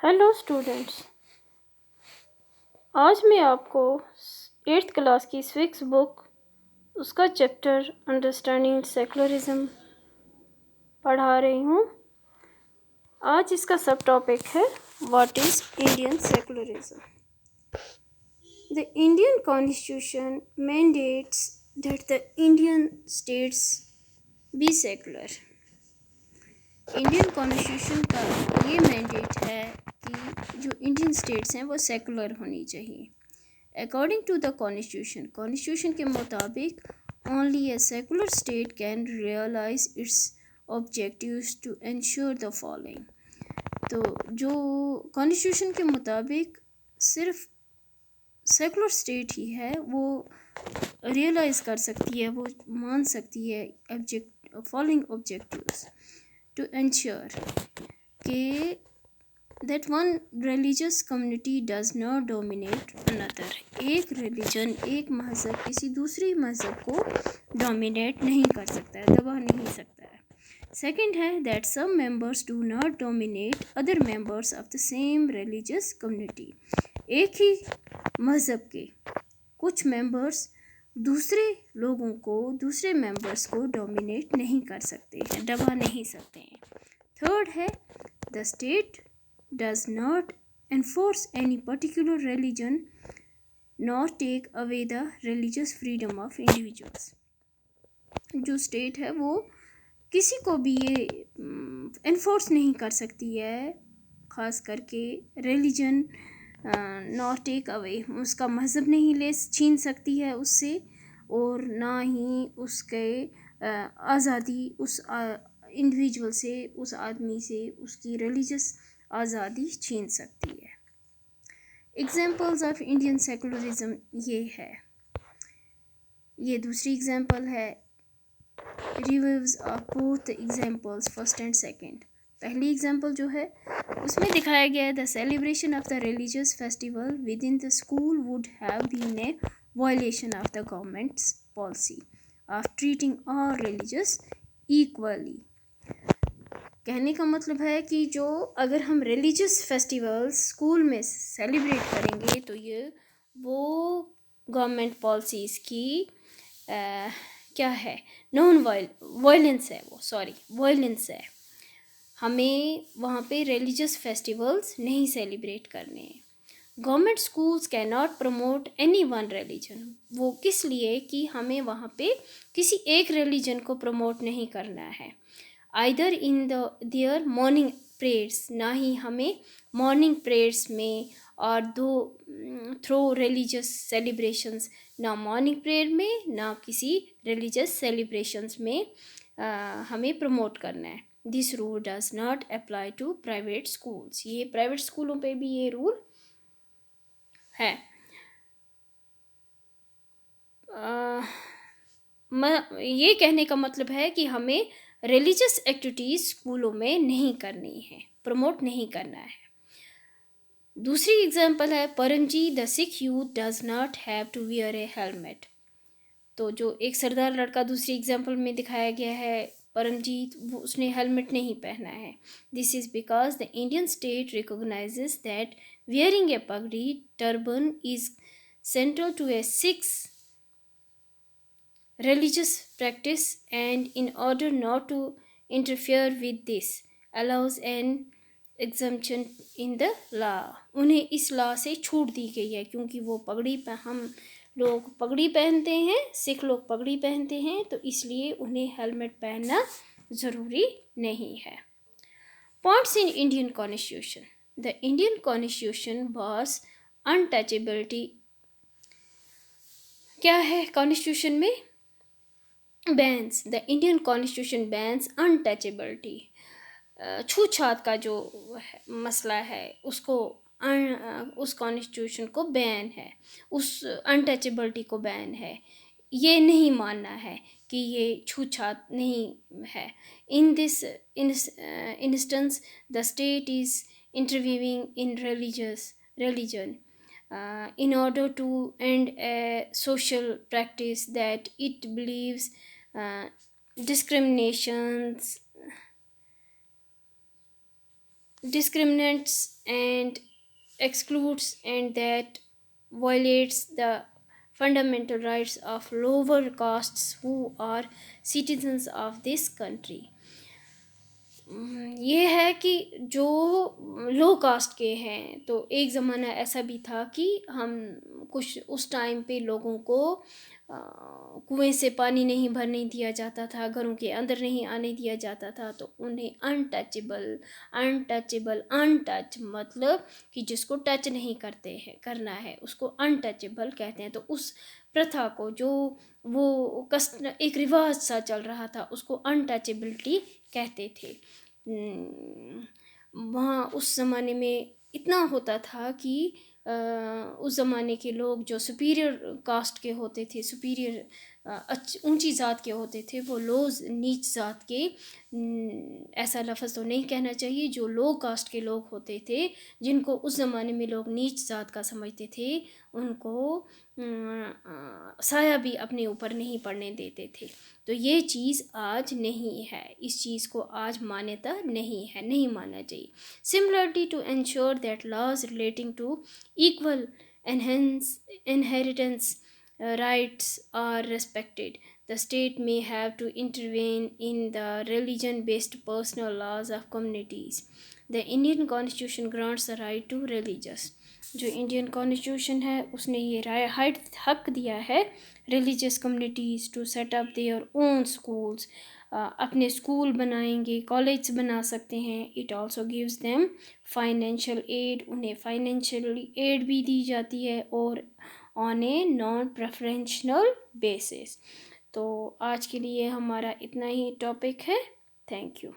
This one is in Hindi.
Hello students. आज मैं आपको 8th क्लास की स्विक्स बुक उसका चैप्टर अंडरस्टैंडिंग सेकुलरिज्म पढ़ा रही हूँ। आज इसका सब टॉपिक है what is Indian secularism. The Indian constitution mandates that the Indian states be secular. Indian constitution का ये मैंडेट है कि जो इंडियन स्टेट्स हैं वो सेकुलर होनी चाहिए। अकॉर्डिंग टू द कॉन्स्टिट्यूशन के मुताबिक only a secular state can realise its objectives to ensure the following. तो जो कॉन्स्टिट्यूशन के मुताबिक सिर्फ सेकुलर स्टेट ही है वो रियलाइज कर सकती है, वो मान सकती है फॉलोइंग ऑब्जेक्टिव्स टू इंश्योर कि that one religious community does not dominate another। एक रिलीजन, एक मज़हब किसी दूसरी मज़हब को डोमिनेट नहीं कर सकता है, दबा नहीं सकता है। सेकंड है that some members do not dominate other members of the same religious community। एक ही मज़हब के कुछ मेंबर्स दूसरे लोगों को, दूसरे मेंबर्स को डोमिनेट नहीं कर सकते हैं, दबा नहीं सकते हैं। थर्ड है the state does not enforce any particular religion nor take away the religious freedom of individuals। जो स्टेट है वो किसी को भी ये इन्फोर्स नहीं कर सकती है, ख़ास करके रिलीजन नॉर टेक अवे, उसका मज़हब नहीं ले छीन सकती है उससे, और ना ही उसके आज़ादी उस इंडिविजुअल से, उस आदमी से उसकी रिलीजियस आज़ादी छीन सकती है। एग्जाम्पल्स ऑफ इंडियन सेकुलरिज्म ये है, ये दूसरी एग्जाम्पल है। Reviews of both examples first and second. पहली एग्जाम्पल जो है उसमें दिखाया गया है the celebration of the religious festival within the school would have been a violation of the government's policy of treating all religious equally. कहने का मतलब है कि जो अगर हम रिलीजियस फेस्टिवल्स स्कूल में सेलिब्रेट करेंगे तो ये वो गवर्नमेंट पॉलिसीज़ की क्या है, नॉन वायलेंस है, वायलेंस है। हमें वहाँ पे रिलीजियस फेस्टिवल्स नहीं सेलिब्रेट करने हैं। Government schools can not promote any one religion. वो किस लिए कि हमें वहाँ पे किसी एक रिलीजन को प्रमोट नहीं करना है। Either in their morning prayers, ना ही हमें मॉर्निंग प्रेयर्स में और थ्रो रिलीजियस सेलिब्रेशंस, ना मॉर्निंग प्रेयर में ना किसी रिलीजियस सेलिब्रेशंस में हमें प्रमोट करना है। This rule does not apply to private schools. ये प्राइवेट स्कूलों पे भी ये रूल है। ये कहने का मतलब है कि हमें रिलीजियस एक्टिविटीज़ स्कूलों में नहीं करनी है, प्रमोट नहीं करना है। दूसरी एग्जांपल है Paramjeet the Sikh youth does not have to wear a helmet. तो जो एक सरदार लड़का दूसरी एग्जांपल में दिखाया गया है परमजीत, वो उसने हेलमेट नहीं पहना है। This is because the Indian state recognizes that wearing a pagri turban is central to a Sikhs religious practice, and in order not to interfere with this allows an exemption in the law। उन्हें इस लॉ से छूट दी गई है क्योंकि वो हम लोग पगड़ी पहनते हैं, सिख लोग पगड़ी पहनते हैं, तो इसलिए उन्हें हेलमेट पहनना ज़रूरी नहीं है। Points in Indian constitution. The Indian constitution was untouchability. क्या है कॉन्स्टिट्यूशन में? Bans. The Indian constitution bans untouchability. छूछात का जो मसला है उसको उस कॉन्स्टिट्यूशन को बैन है, उस अनटचेबिलिटी को बैन है। ये नहीं मानना है कि ये छूछात नहीं है। In this instance the state is interviewing in religion in order to end a social practice that it believes discriminations discriminates and excludes and that violates the fundamental rights of lower castes who are citizens of this country. ये है कि जो लो कास्ट के हैं, तो एक ज़माना ऐसा भी था कि हम कुछ उस टाइम पे लोगों को कुएं से पानी नहीं भरने दिया जाता था, घरों के अंदर नहीं आने दिया जाता था, तो उन्हें अनटचेबल अनटच मतलब कि जिसको टच नहीं करते हैं करना है उसको अनटचेबल कहते हैं। तो उस प्रथा को जो वो कस्ट एक रिवाज सा चल रहा था उसको अनटचेबिलिटी कहते थे। वहाँ उस ज़माने में इतना होता था कि उस ज़माने के लोग जो सुपीरियर कास्ट के होते थे, सुपीरियर ऊंची ज़ात के होते थे, वो लो नीच ज़ात के, ऐसा लफ्ज़ तो नहीं कहना चाहिए, जो लो कास्ट के लोग होते थे जिनको उस ज़माने में लोग नीच ज़ात का समझते थे, उनको साया भी अपने ऊपर नहीं पड़ने देते थे। तो ये चीज़ आज नहीं है, इस चीज़ को आज मान्यता नहीं है, नहीं माना चाहिए। Similarly to ensure that laws relating to equal inheritance rights are respected, the state may have to intervene in the religion-based personal laws of communities. The Indian Constitution grants the right to religious. जो इंडियन कॉन्स्टिट्यूशन है उसने ये हक दिया है religious communities to set up their own schools, अपने स्कूल बनाएंगे, कॉलेज बना सकते हैं। It also gives them financial aid, उन्हें फाइनेंशियल एड भी दी जाती है और on a non preferential basis. तो आज के लिए हमारा इतना ही टॉपिक है। Thank you.